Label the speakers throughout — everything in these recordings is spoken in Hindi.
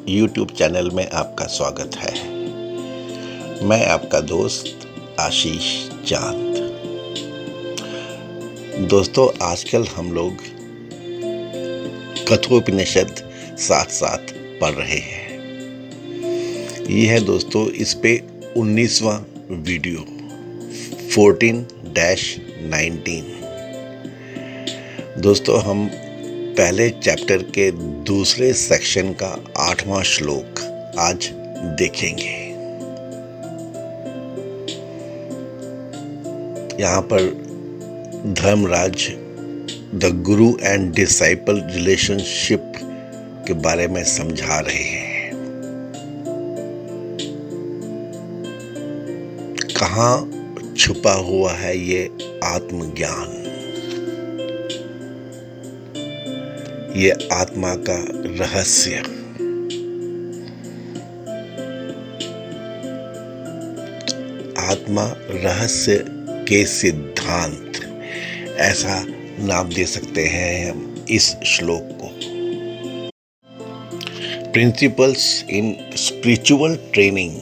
Speaker 1: YouTube चैनल में आपका स्वागत है। मैं आपका दोस्त आशीष चांद। दोस्तों, आजकल हम लोग कठोपनिषद साथ साथ पढ़ रहे हैं। ये है दोस्तों इस पे 19वां वीडियो 14-19। दोस्तों, हम पहले चैप्टर के दूसरे सेक्शन का 8वां श्लोक आज देखेंगे। यहाँ पर Dharmaraj the Guru and disciple relationship के बारे में समझा रहे हैं। कहाँ छुपा हुआ है ये आत्मज्ञान, ये आत्मा का रहस्य। आत्मा रहस्य के सिद्धांत, ऐसा नाम दे सकते हैं हम इस श्लोक को। Principles in spiritual training.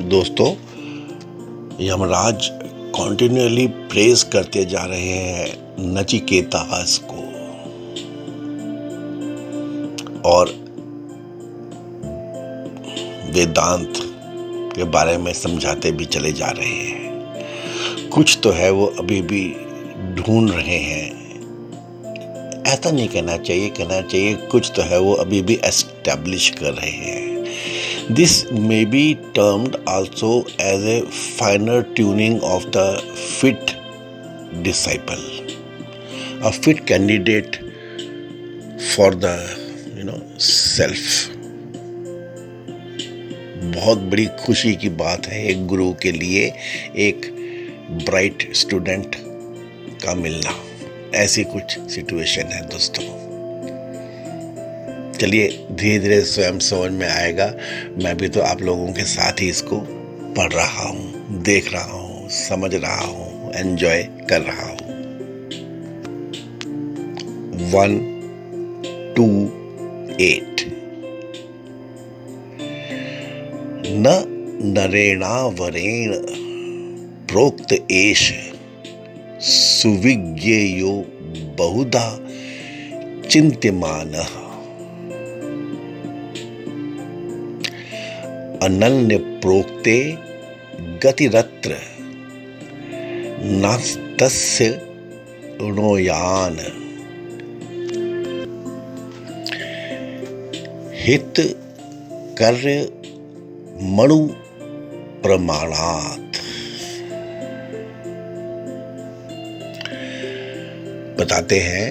Speaker 1: दोस्तों, यमराज कॉन्टिन्यूअली प्रेज करते जा रहे हैं नचिकेतास को और वेदांत के बारे में समझाते भी चले जा रहे हैं। कुछ तो है वो अभी भी ढूंढ रहे हैं। ऐसा नहीं कहना चाहिए कुछ तो है वो अभी भी एस्टैब्लिश कर रहे हैं। This may be termed also as a finer tuning of the fit disciple, a fit candidate for the self. बहुत बड़ी खुशी की बात है एक गुरु के लिए एक ब्राइट स्टूडेंट का मिलना। ऐसी कुछ सिचुएशन है दोस्तों। चलिए धीरे धीरे स्वयं समझ में आएगा। मैं भी तो आप लोगों के साथ ही इसको पढ़ रहा हूँ, देख रहा हूँ, समझ रहा हूँ, एंजॉय कर रहा हूँ। 1-2-8। न नरेणावरेण प्रोक्त एष सुविज्ञेयो बहुधा चिन्त्यमानः अनन्य प्रोक्ते गतिरत्र नास्तस्य ऋणोयान हित कार्य मणु प्रमाणात्। बताते हैं,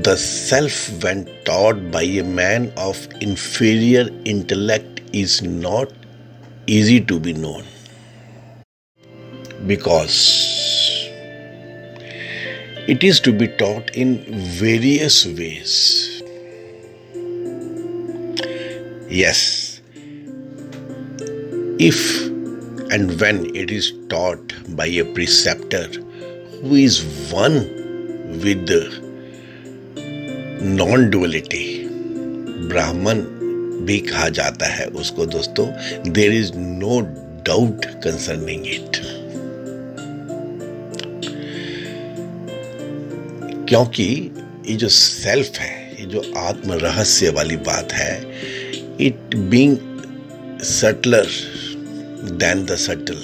Speaker 1: the self when taught by a man of inferior intellect is not easy to be known, because it is to be taught in various ways. Yes, if and when it is taught by a preceptor who is one with the non-duality, ब्राह्मण भी कहा जाता है उसको दोस्तों। There is no doubt concerning it, क्योंकि ये जो सेल्फ है, ये जो आत्म रहस्य वाली बात है, it being subtler than the subtle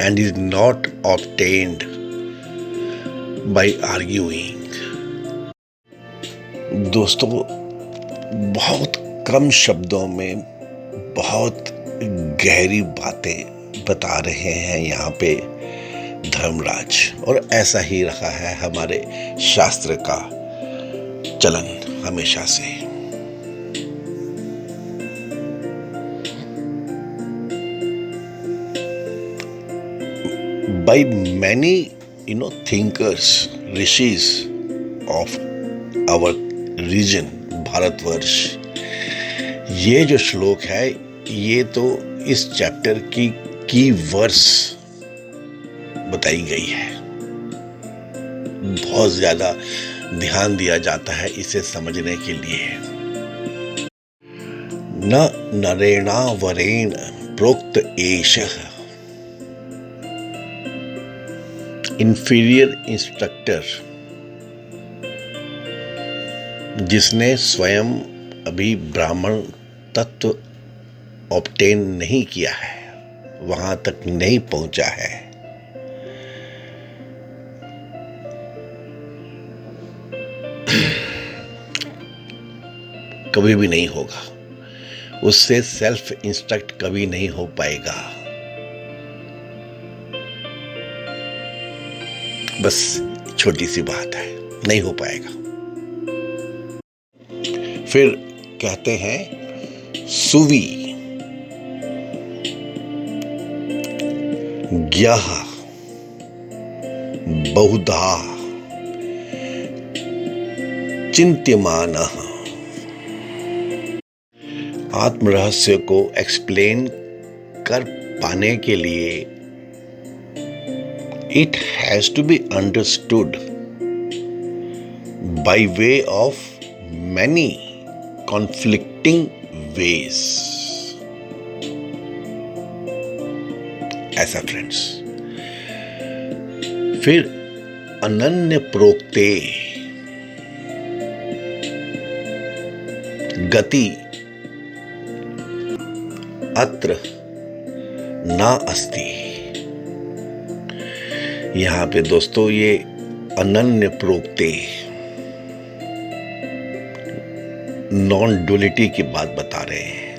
Speaker 1: and is not obtained by arguing. दोस्तों, बहुत कम शब्दों में बहुत गहरी बातें बता रहे हैं यहाँ पे धर्मराज, और ऐसा ही रहा है हमारे शास्त्र का चलन हमेशा से। By many thinkers, rishis of our region, Bharatvarsh, ये जो श्लोक है ये तो इस चैप्टर की वर्स बताई गई है। बहुत ज्यादा ध्यान दिया जाता है इसे समझने के लिए। न नरेणा वरेण प्रोक्त एषः इंफीरियर इंस्ट्रक्टर, जिसने स्वयं अभी ब्राह्मण तत्व ऑब्टेन नहीं किया है, वहां तक नहीं पहुंचा है, कभी भी नहीं होगा, उससे सेल्फ इंस्ट्रक्ट कभी नहीं हो पाएगा। बस छोटी सी बात है, नहीं हो पाएगा। फिर कहते हैं सुवी ज्ञः बहुधा चिन्त्यमानः। आत्म रहस्य को एक्सप्लेन कर पाने के लिए it has to be understood by way of many conflicting ways. ऐसा फ्रेंड्स। फिर अनन्य प्रोक्ते गति अत्र न अस्ति। यहां पे दोस्तों ये अनन्य प्रोक्ते नॉन डुअलिटी की बात बता रहे हैं।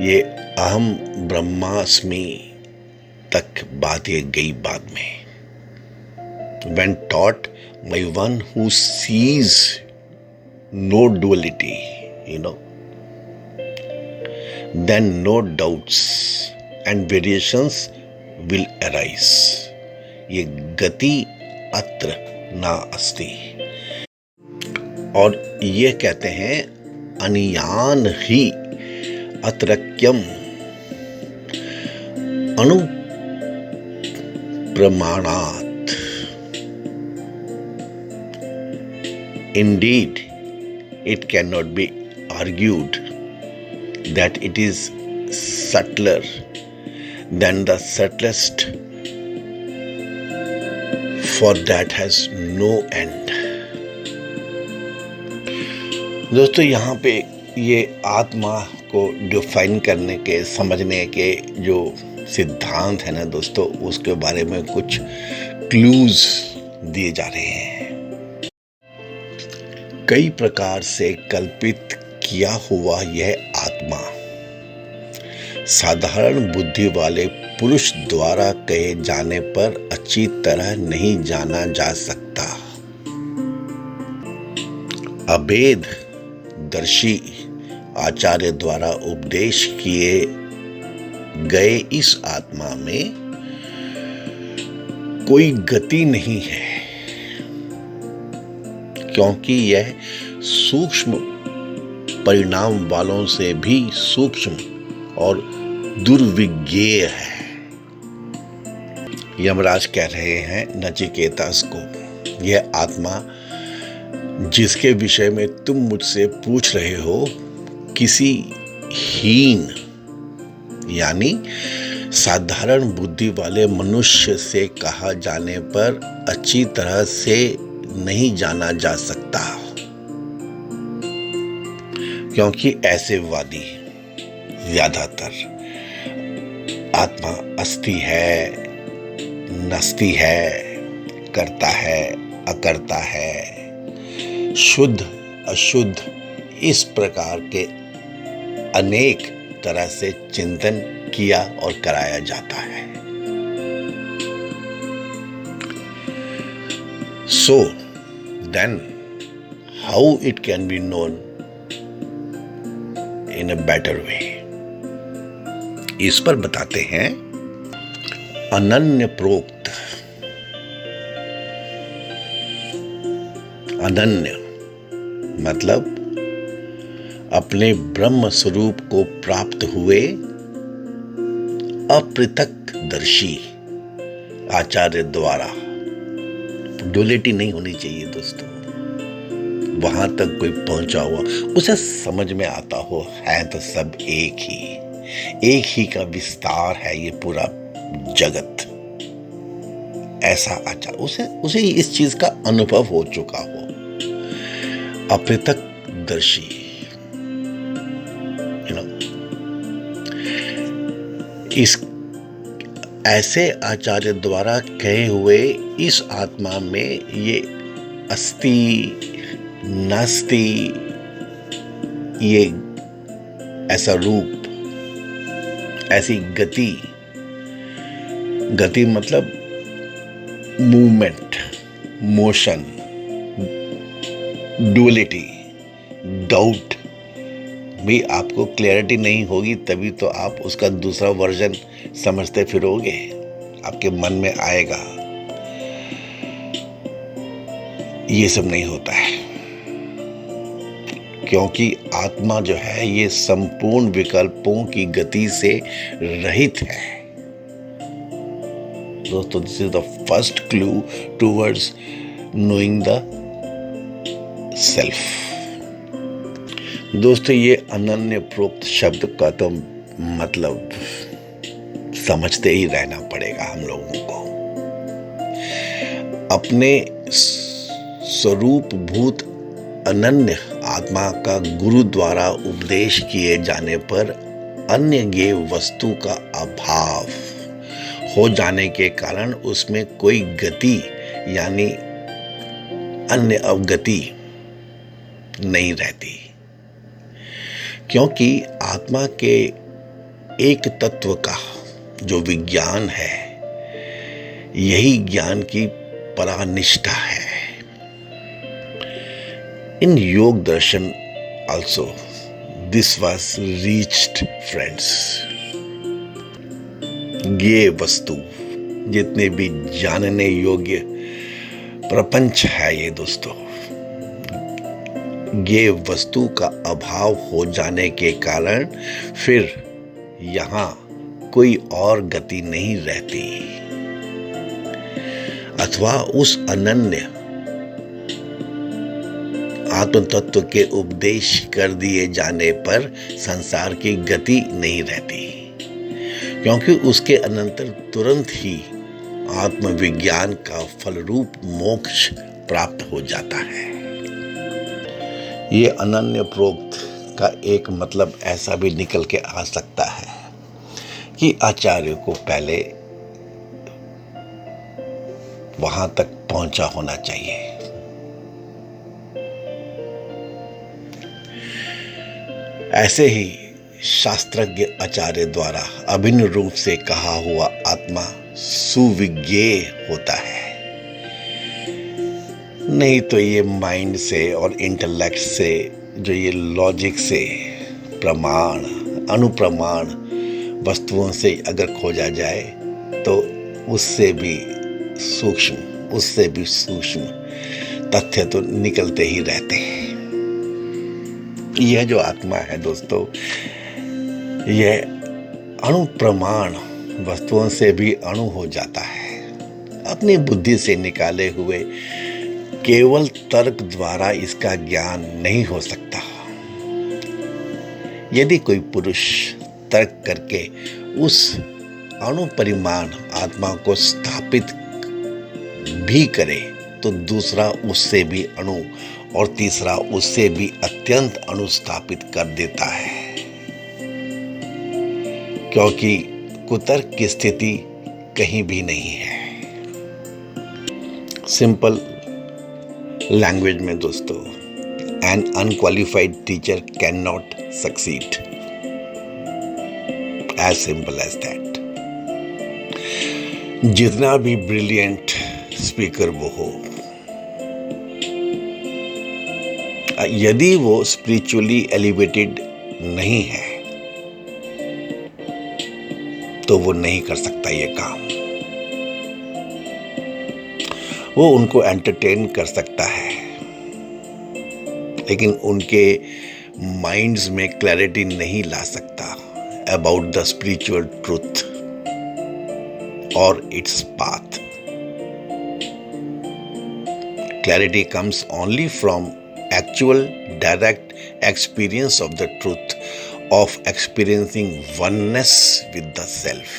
Speaker 1: ये अहम ब्रह्मास्मि तक बात ये गई बाद में। When taught by one who sees no duality, then no doubts and variations will arise. ये गति अत्र न अस्ति। और ये कहते हैं अनियान ही अत्रक्यम अणु प्रमाणात्। Indeed, it cannot be argued that it is subtler than the subtlest, for that has no end. दोस्तों यहाँ पे ये आत्मा को डिफाइन करने के, समझने के जो सिद्धांत है ना दोस्तों, उसके बारे में कुछ क्लूज दिए जा रहे हैं। कई प्रकार से कल्पित किया हुआ यह आत्मा साधारण बुद्धि वाले पुरुष द्वारा कहे जाने पर अच्छी तरह नहीं जाना जा सकता। अभेद दर्शी आचार्य द्वारा उपदेश किए गए इस आत्मा में कोई गति नहीं है, क्योंकि यह सूक्ष्म परिणाम वालों से भी सूक्ष्म और दुर्विज्ञेय है। यमराज कह रहे हैं नचिकेतास को, यह आत्मा जिसके विषय में तुम मुझसे पूछ रहे हो, किसी हीन यानी साधारण बुद्धि वाले मनुष्य से कहा जाने पर अच्छी तरह से नहीं जाना जा सकता, क्योंकि ऐसे वादी ज्यादातर आत्मा अस्ति है, नस्ति है, करता है, अकर्ता है, शुद्ध अशुद्ध, इस प्रकार के अनेक तरह से चिंतन किया और कराया जाता है। So then how it can be known in a better way? इस पर बताते हैं अनन्य प्रोक्त। अनन्य मतलब अपने ब्रह्म स्वरूप को प्राप्त हुए अपृथक दर्शी आचार्य द्वारा डुअलिटी नहीं होनी चाहिए दोस्तों। वहां तक कोई पहुंचा हुआ उसे समझ में आता हो है तो सब एक ही का विस्तार है ये पूरा जगत। ऐसा अच्छा उसे इस चीज का अनुभव हो चुका हो, अप्रत्यक्षदर्शी, इस ऐसे आचार्य द्वारा कहे हुए इस आत्मा में ये अस्ति नास्ति, ये ऐसा रूप, ऐसी गति मतलब मूवमेंट, मोशन, डुअलिटी, डाउट भी आपको क्लैरिटी नहीं होगी तभी तो आप उसका दूसरा वर्जन समझते फिरोगे, आपके मन में आएगा। ये सब नहीं होता है क्योंकि आत्मा जो है ये संपूर्ण विकल्पों की गति से रहित है। दोस्तों, this is the first clue towards knowing the self. दोस्तों, ये अनन्य प्रोक्त शब्द का तो मतलब समझते ही रहना पड़ेगा हम लोगों को। अपने स्वरूप भूत अनन्य आत्मा का गुरु द्वारा उपदेश किए जाने पर अन्य ज्ञेय वस्तु का अभाव हो जाने के कारण उसमें कोई गति यानी अन्य अवगति नहीं रहती, क्योंकि आत्मा के एक तत्व का जो विज्ञान है यही ज्ञान की परानिष्ठा है। इन योग दर्शन also this was reached friends। ये वस्तु जितने भी जानने योग्य प्रपंच है ये दोस्तों, ये वस्तु का अभाव हो जाने के कारण फिर यहाँ कोई और गति नहीं रहती, अथवा उस अनन्य आत्म तत्व के उपदेश कर दिए जाने पर संसार की गति नहीं रहती, क्योंकि उसके अनंतर तुरंत ही आत्मविज्ञान का फलरूप मोक्ष प्राप्त हो जाता है। ये अनन्य प्रोक्त का एक मतलब ऐसा भी निकल के आ सकता है कि आचार्य को पहले वहां तक पहुंचा होना चाहिए। ऐसे ही शास्त्रज्ञ आचार्य द्वारा अभिन्न रूप से कहा हुआ आत्मा सुविज्ञेय होता है, नहीं तो ये माइंड से और इंटेलेक्ट से, जो ये लॉजिक से प्रमाण अनुप्रमाण वस्तुओं से अगर खोजा जाए तो उससे भी सूक्ष्म तथ्य तो निकलते ही रहते हैं। यह जो आत्मा है दोस्तों, यह अणुप्रमाण वस्तुओं से भी अणु हो जाता है। अपनी बुद्धि से निकाले हुए केवल तर्क द्वारा इसका ज्ञान नहीं हो सकता। यदि कोई पुरुष तर्क करके उस अणुपरिमाण आत्मा को स्थापित भी करे तो दूसरा उससे भी अणु और तीसरा उससे भी अत्यंत अणु स्थापित कर देता है, क्योंकि कुतर्क की स्थिति कहीं भी नहीं है। सिंपल लैंग्वेज में दोस्तों, an unqualified teacher can not succeed, as simple as that. जितना भी ब्रिलियंट स्पीकर वो हो, यदि वो स्पिरिचुअली एलिवेटेड नहीं है तो वो नहीं कर सकता ये काम। वो उनको एंटरटेन कर सकता है, लेकिन उनके माइंड्स में क्लैरिटी नहीं ला सकता अबाउट द स्पिरिचुअल ट्रूथ और its path. Clarity comes only from actual direct experience of the truth, of experiencing oneness with the self.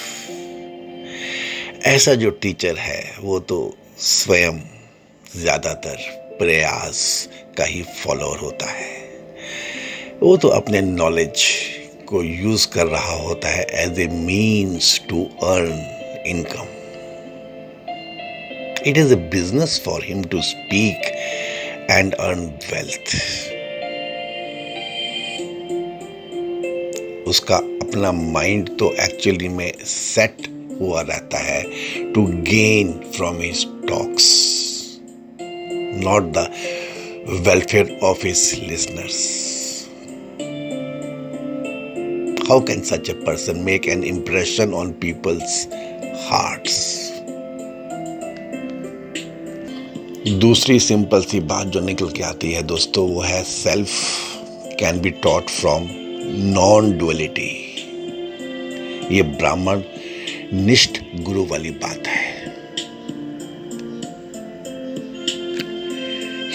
Speaker 1: ऐसा जो टीचर है वो तो स्वयं ज्यादातर प्रयास का ही फॉलोअर होता है। वो तो अपने नॉलेज को यूज कर रहा होता है as a means to earn income. It is a business for him to speak and earn wealth. उसका अपना माइंड तो एक्चुअली में सेट हुआ रहता है to gain from his talks, not the welfare of his listeners. How can such a person make an impression on people's hearts? दूसरी सिंपल सी बात जो निकल के आती है दोस्तों वो है self can be taught from non duality. ये ब्राह्मण निष्ठ गुरु वाली बात है.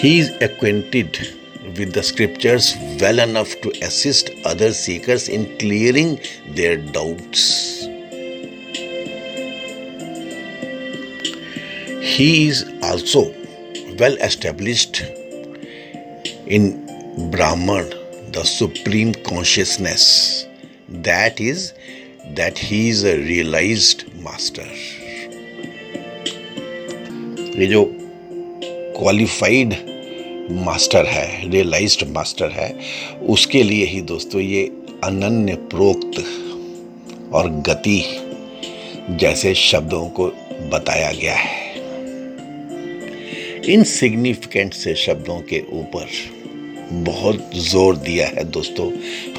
Speaker 1: He is acquainted with the scriptures well enough to assist other seekers in clearing their doubts. He is also well established in Brahman, the supreme consciousness, that he is a realized master. ये जो क्वालिफाइड मास्टर है, रियलाइज्ड मास्टर है, उसके लिए ही दोस्तों ये अनन्य प्रोक्त और गति जैसे शब्दों को बताया गया है. इनसिग्निफिकेंट से शब्दों के ऊपर बहुत जोर दिया है दोस्तों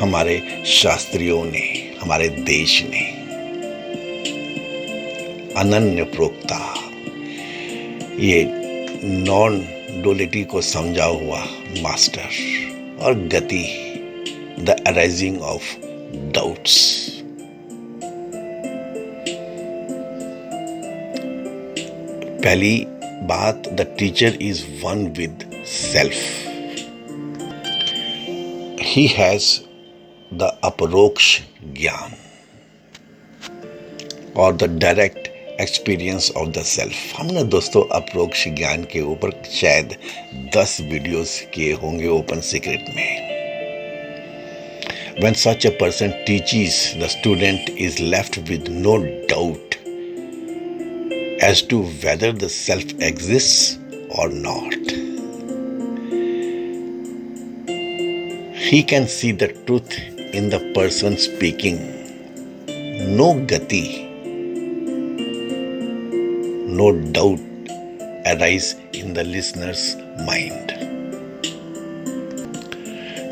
Speaker 1: हमारे शास्त्रियों ने, हमारे देश ने. अनन्य प्रोक्ता, ये नॉन डुअलिटी को समझा हुआ मास्टर, और गति द अराइजिंग ऑफ डाउट्स. पहली बात, the teacher is one with self. He has the अपरोक्ष ज्ञान और the direct experience of the self. हमने दोस्तों अपरोक्ष ज्ञान के ऊपर शायद 10 वीडियोस किए होंगे ओपन सीक्रेट में. When such a person teaches, the student is left with no doubt as to whether the self exists or not. He can see the truth in the person speaking. No gati, no doubt arise in the listener's mind.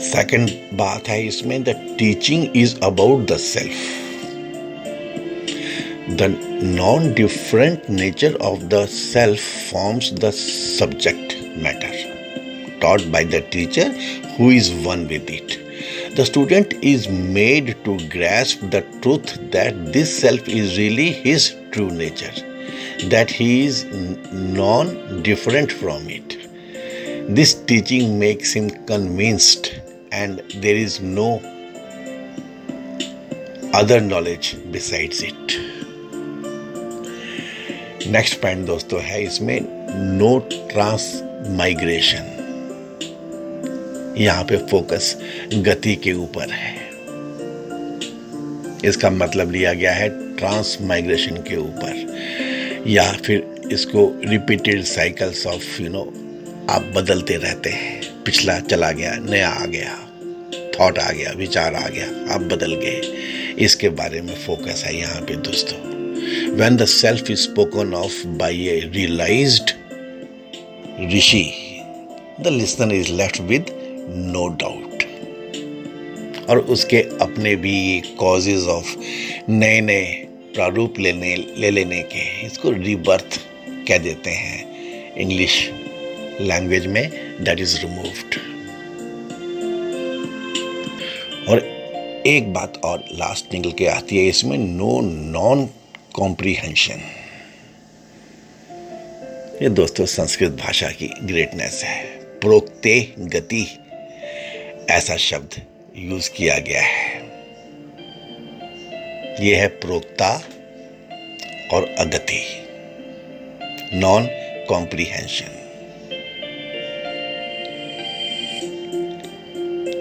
Speaker 1: Second बात है इसमें, the teaching is about the self. The non different nature of the self forms the subject matter taught by the teacher who is one with it. The student is made to grasp the truth that this self is really his true nature, that he is non-different from it. This teaching makes him convinced and there is no other knowledge besides it. Next point दोस्तों है इसमें, नो ट्रांसमाइग्रेशन. यहां पे फोकस गति के ऊपर है. इसका मतलब लिया गया है ट्रांसमाइग्रेशन के ऊपर, या फिर इसको रिपीटेड साइकिल्स ऑफ आप बदलते रहते हैं. पिछला चला गया, नया आ गया, थॉट आ गया, विचार आ गया, आप बदल गए. इसके बारे में फोकस है यहाँ पे दोस्तों. When the self is spoken of by a realized rishi, the listener is left with no doubt. और उसके अपने भी causes of नए नए प्रारूप ले लेने के, इसको रीबर्थ कह देते हैं इंग्लिश लैंग्वेज में, दैट इज रिमूव्ड. और एक बात और लास्ट निकल के आती है इसमें, नो नॉन कॉम्प्रीहेंशन. ये दोस्तों संस्कृत भाषा की ग्रेटनेस है। प्रोक्ते गति ऐसा शब्द यूज किया गया है। यह है प्रोक्ता और अगति, non comprehension.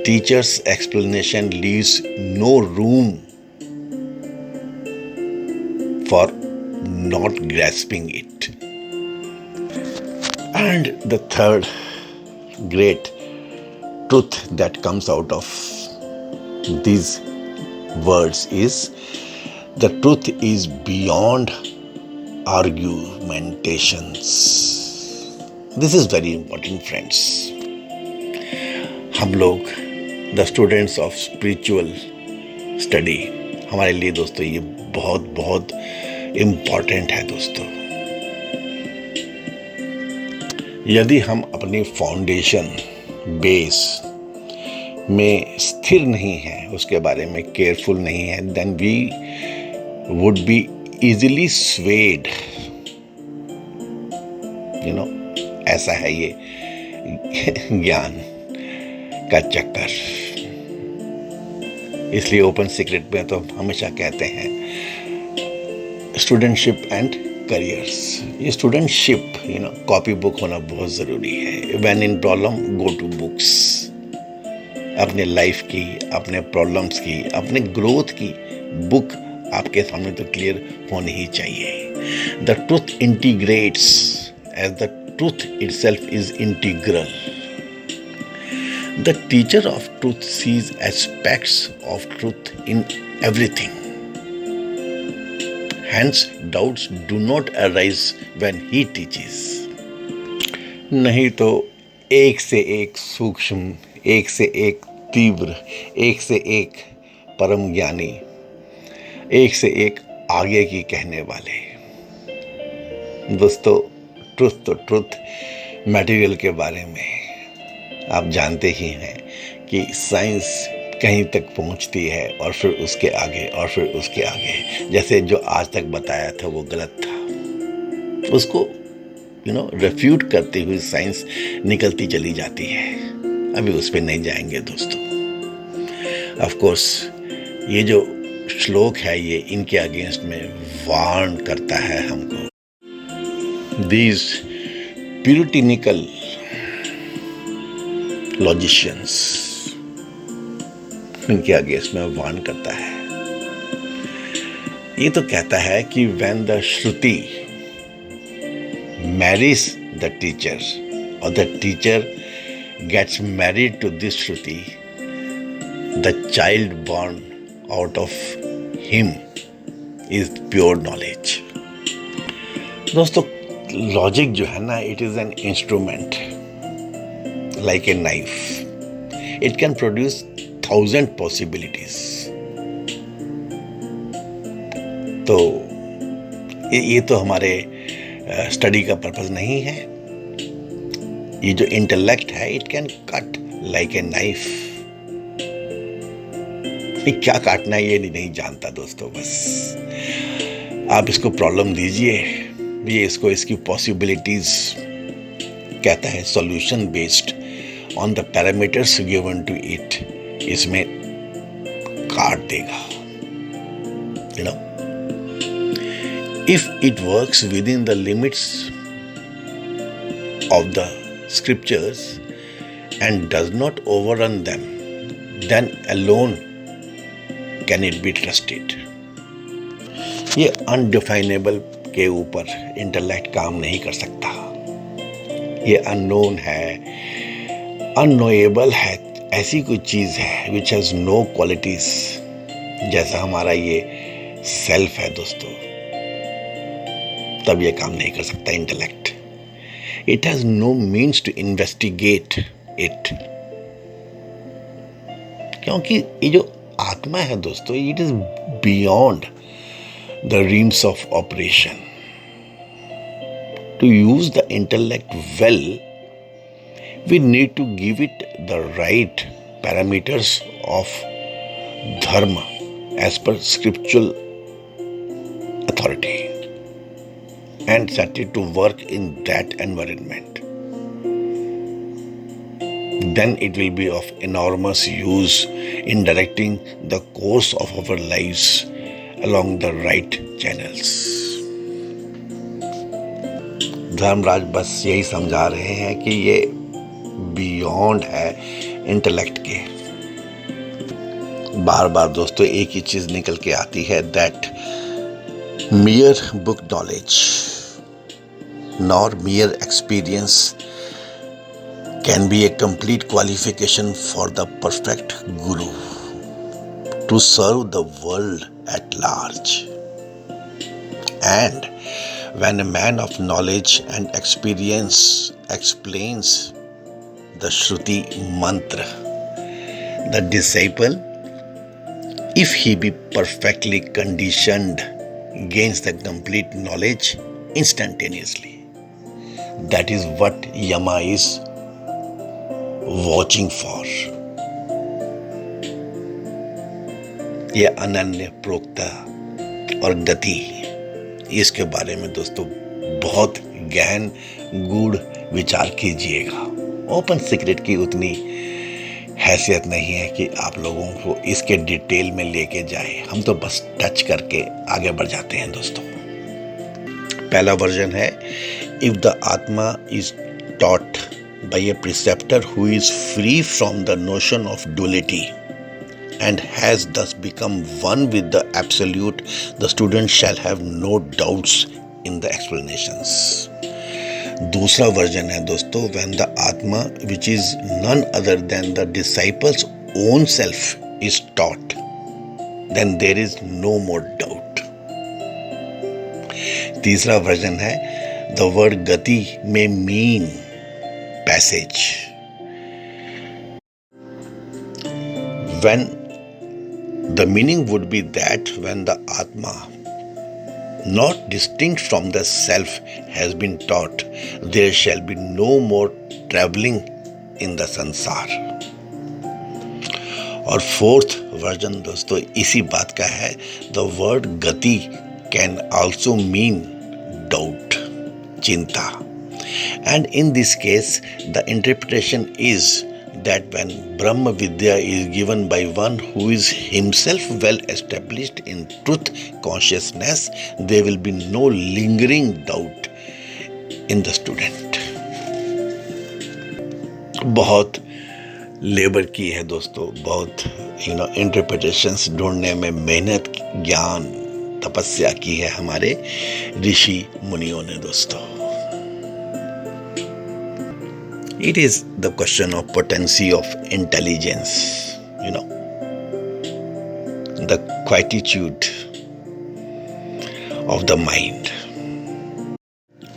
Speaker 1: Teacher's explanation leaves no room for not grasping it. And the third great truth that comes out of these words is the truth is beyond argumentations. This is very important, friends. हम लोग the students of spiritual study, हमारे लिए दोस्तों ये बहुत बहुत इम्पॉर्टेंट है दोस्तों। यदि हम अपनी फाउंडेशन बेस में स्थिर नहीं हैं, उसके बारे में केयरफुल नहीं है, then we would be easily swayed. ऐसा है ये ज्ञान का चक्कर। इसलिए ओपन सीक्रेट में तो हमेशा कहते हैं स्टूडेंटशिप एंड करियर्स। ये स्टूडेंटशिप कॉपी बुक होना बहुत ज़रूरी है। When in problem go to books. अपने लाइफ की, अपने प्रॉब्लम्स की, अपने ग्रोथ की बुक आपके सामने तो क्लियर होनी ही चाहिए। The truth integrates as the truth itself is integral. The teacher of truth sees aspects of truth in everything. Hence, doubts do not arise when he teaches. नहीं तो एक से एक सूक्ष्म, एक से एक तीव्र, एक से एक परम ज्ञानी, एक से एक आगे की कहने वाले। दोस्तों, ट्रुथ तो ट्रुथ मटेरियल के बारे में आप जानते ही हैं कि साइंस कहीं तक पहुंचती है और फिर उसके आगे और फिर उसके आगे। जैसे जो आज तक बताया था वो गलत था, उसको रेफ्यूट करती हुई साइंस निकलती चली जाती है। अभी उस पर नहीं जाएंगे दोस्तों। ऑफ कोर्स ये जो श्लोक है ये इनके अगेंस्ट में वार्न करता है हमको। दीज प्यूरिटिनिकल लॉजिशियंस, इनके अगेंस्ट में वार्न करता है। ये तो कहता है कि when the Shruti marries the teacher और the teacher gets married to this Shruti, the child born out of him is pure knowledge. दोस्तों, लॉजिक जो है ना, it is an instrument like a knife. It can produce 1,000 possibilities. तो ये तो हमारे स्टडी का पर्पस नहीं है। ये जो इंटेलेक्ट है, it can cut like a knife. क्या काटना है ये नहीं जानता दोस्तों। बस आप इसको प्रॉब्लम दीजिए, ये इसको इसकी पॉसिबिलिटीज कहता है solution based on the parameters given to it, इसमें काट देगा। If it works within the limits of the scriptures and does not overrun them, then alone can it be trusted. ये अनडिफाइनेबल के ऊपर इंटेलेक्ट काम नहीं कर सकता। ये अननोन है, अननोएबल है, ऐसी कोई चीज़ है विच हैज़ नो क्वालिटीज, जैसा हमारा ये सेल्फ है दोस्तों। तब ये काम नहीं कर सकता intellect. It has no means to investigate it, क्योंकि ये जो आत्मा है दोस्तों, it is beyond the realms of operation. To use the intellect well, we need to give it the right parameters of dharma as per scriptural authority. and set it to work in that environment, then it will be of enormous use in directing the course of our lives along the right channels. Dharmaraj बस यही समझा रहे हैं कि ये बियॉन्ड है इंटेलेक्ट के। बार बार दोस्तों एक ही चीज निकल के आती है, that mere book knowledge nor mere experience can be a complete qualification for the perfect guru to serve the world at large. And when a man of knowledge and experience explains the Shruti mantra, the disciple, if he be perfectly conditioned, gains the complete knowledge instantaneously. That is what Yama is watching for. ये अनन्य प्रोक्ता और गति, इसके बारे में दोस्तों बहुत गहन गूढ़ विचार कीजिएगा। ओपन सीक्रेट की उतनी हैसियत नहीं है कि आप लोगों को इसके डिटेल में लेके जाए, हम तो बस टच करके आगे बढ़ जाते हैं दोस्तों। पहला वर्जन है, इफ द आत्मा is taught by A preceptor who is free from the notion of duality and has thus become one with the absolute, the student shall have no doubts in the explanations. दूसरा वर्जन है दोस्तों, when the Atma, which is none other than the disciple's own self, is taught, then there is no more doubt. तीसरा वर्जन है, the word gati may mean passage. When the meaning would be that when the Atma, not distinct from the self, has been taught, there shall be no more traveling in the sansar. और फोर्थ वर्जन दोस्तों इसी बात का है, the word gati can also mean doubt, चिंता. And in this case, the interpretation is that when Brahma Vidya is given by one who is himself well established in truth consciousness, there will be no lingering doubt in the student. बहुत लेबर की है दोस्तों, बहुत इंटरप्रिटेशंस ढूंढने में मेहनत, ज्ञान, तपस्या की है हमारे ऋषि मुनियों ने दोस्तों। It is the question of potency of intelligence, the quietude of the mind.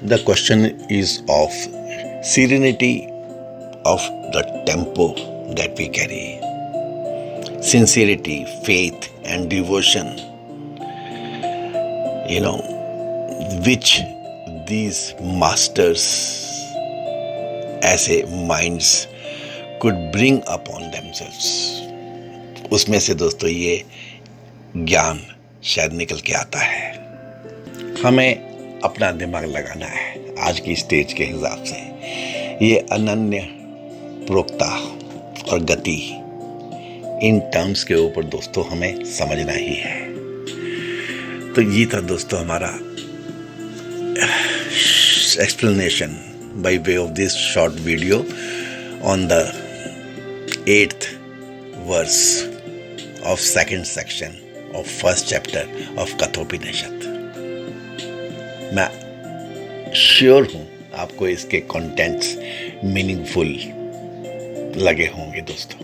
Speaker 1: The question is of serenity of the tempo that we carry, sincerity, faith and devotion, which these masters ऐसे minds could bring upon themselves, उसमें से दोस्तों ये ज्ञान शायद निकल के आता है। हमें अपना दिमाग लगाना है आज की स्टेज के हिसाब से। ये अनन्य प्रोक्ता और गति, इन टर्म्स के ऊपर दोस्तों हमें समझना ही है। तो ये था दोस्तों हमारा explanation by way of this short video on the 8th verse of second section of first chapter of Kathopanishad. मैं श्योर हूँ आपको इसके कंटेंट्स मीनिंगफुल लगे होंगे दोस्तों।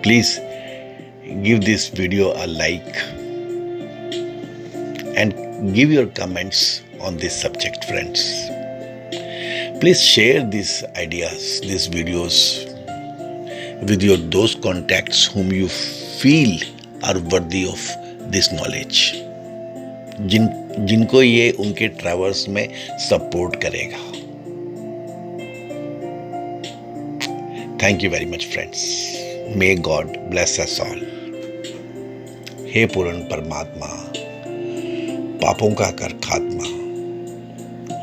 Speaker 1: Please give this video a like and give your comments on this subject, friends. Please share these ideas, these videos with your those contacts whom you feel are worthy of this knowledge, जिनको ये उनके ट्रैवल्स में सपोर्ट करेगा। Thank you very much, friends. May God bless us all. हे पूर्ण परमात्मा, पापों का कर खात्मा,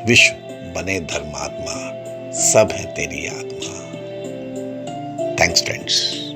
Speaker 1: विश्व बने धर्मात्मा, सब है तेरी आत्मा। Thanks friends.